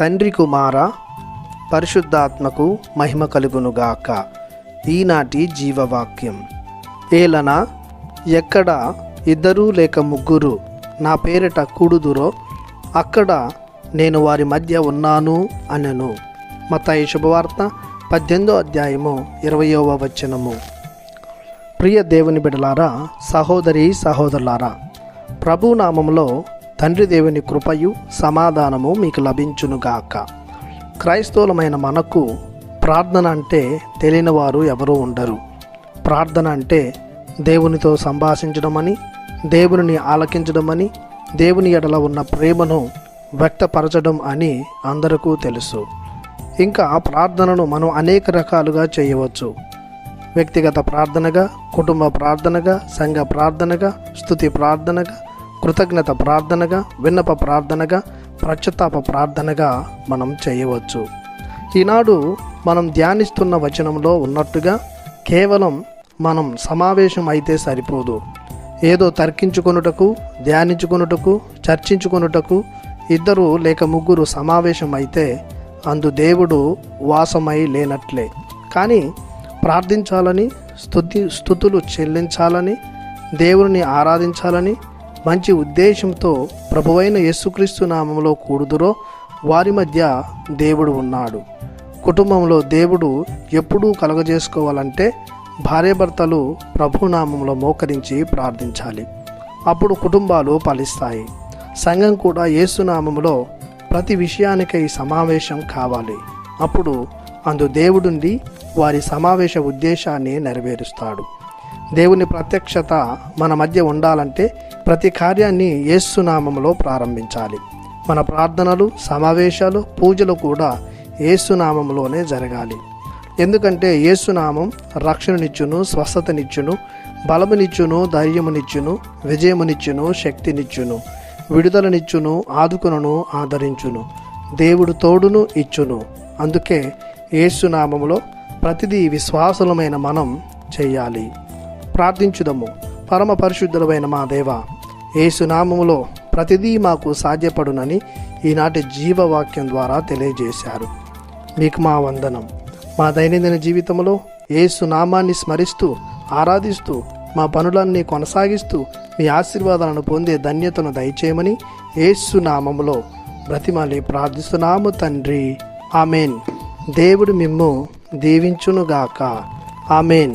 తండ్రి కుమార పరిశుద్ధాత్మకు మహిమ కలుగునుగాక. ఈనాటి జీవవాక్యం. ఏలన ఎక్కడ ఇద్దరు లేక ముగ్గురు నా పేరిట కూడుదురో అక్కడ నేను వారి మధ్య ఉన్నాను అనెను. మత్తయి శుభవార్త 18వ అధ్యాయము 20వ వచనము. ప్రియ దేవుని బిడ్డలారా, సహోదరి సహోదరులారా, ప్రభు నామములో తండ్రి దేవుని కృపయు సమాధానము మీకు లభించునుగాక. క్రైస్తవులమైన మనకు ప్రార్థన అంటే తెలియని వారు ఎవరూ ఉండరు. ప్రార్థన అంటే దేవునితో సంభాషించడమని, దేవుని ఆలకించడమని, దేవుని ఎడల ఉన్న ప్రేమను వ్యక్తపరచడం అని అందరికీ తెలుసు. ఇంకా ప్రార్థనను మనం అనేక రకాలుగా చేయవచ్చు. వ్యక్తిగత ప్రార్థనగా, కుటుంబ ప్రార్థనగా, సంఘ ప్రార్థనగా, స్తుతి ప్రార్థనగా, కృతజ్ఞత ప్రార్థనగా, విన్నప ప్రార్థనగా, పశ్చాత్తాప ప్రార్థనగా మనం చేయవచ్చు. ఈనాడు మనం ధ్యానిస్తున్న వచనంలో ఉన్నట్టుగా కేవలం మనం సమావేశం అయితే సరిపోదు. ఏదో తర్కించుకొనుటకు, ధ్యానించుకొనుటకు, చర్చించుకొనుటకు ఇద్దరు లేక ముగ్గురు సమావేశం అయితే అందు దేవుడు వాసమై లేనట్లే. కానీ ప్రార్థించాలని, స్తుతులు చెల్లించాలని, దేవుని ఆరాధించాలని మంచి ఉద్దేశంతో ప్రభువైన యేసుక్రీస్తు నామంలో కూడుదురో వారి మధ్య దేవుడు ఉన్నాడు. కుటుంబంలో దేవుడు ఎప్పుడూ కలుగజేసుకోవాలంటే భార్యాభర్తలు ప్రభునామంలో మోకరించి ప్రార్థించాలి. అప్పుడు కుటుంబాలు ఫలిస్తాయి. సంఘం కూడా యేసునామంలో ప్రతి విషయానికై సమావేశం కావాలి. అప్పుడు అందు దేవుడుండి వారి సమావేశ ఉద్దేశాన్ని నెరవేరుస్తాడు. దేవుని ప్రత్యక్షత మన మధ్య ఉండాలంటే ప్రతి కార్యాన్ని యేసునామములో ప్రారంభించాలి. మన ప్రార్థనలు, సమావేశాలు, పూజలు కూడా యేసునామములోనే జరగాలి. ఎందుకంటే యేసునామం రక్షణనిచ్చును, స్వస్థతనిచ్చును, బలమునిచ్చును, ధైర్యమునిచ్చును, విజయమునిచ్చును, శక్తినిచ్చును, విడుదలనిచ్చును, ఆదుకును, ఆదరించును, దేవుడు తోడును ఇచ్చును. అందుకే యేసునామములో ప్రతిదీ విశ్వాసులమైన మనం చెయ్యాలి. ప్రార్థించుదము. పరమ పరిశుద్ధులైన మా దేవ, యేసునామములో ప్రతిదీ మాకు సాధ్యపడునని ఈనాటి జీవవాక్యం ద్వారా తెలియజేశారు. మీకు మా వందనం. మా దైనందిన జీవితంలో యేసునామాన్ని స్మరిస్తూ, ఆరాధిస్తూ, మా పనులన్నీ కొనసాగిస్తూ మీ ఆశీర్వాదాలను పొందే ధన్యతను దయచేయమని యేసునామములో బ్రతిమాలి ప్రార్థిస్తున్నాము తండ్రి. ఆమెన్. దేవుడు మిమ్ము దీవించునుగాక. ఆమెన్.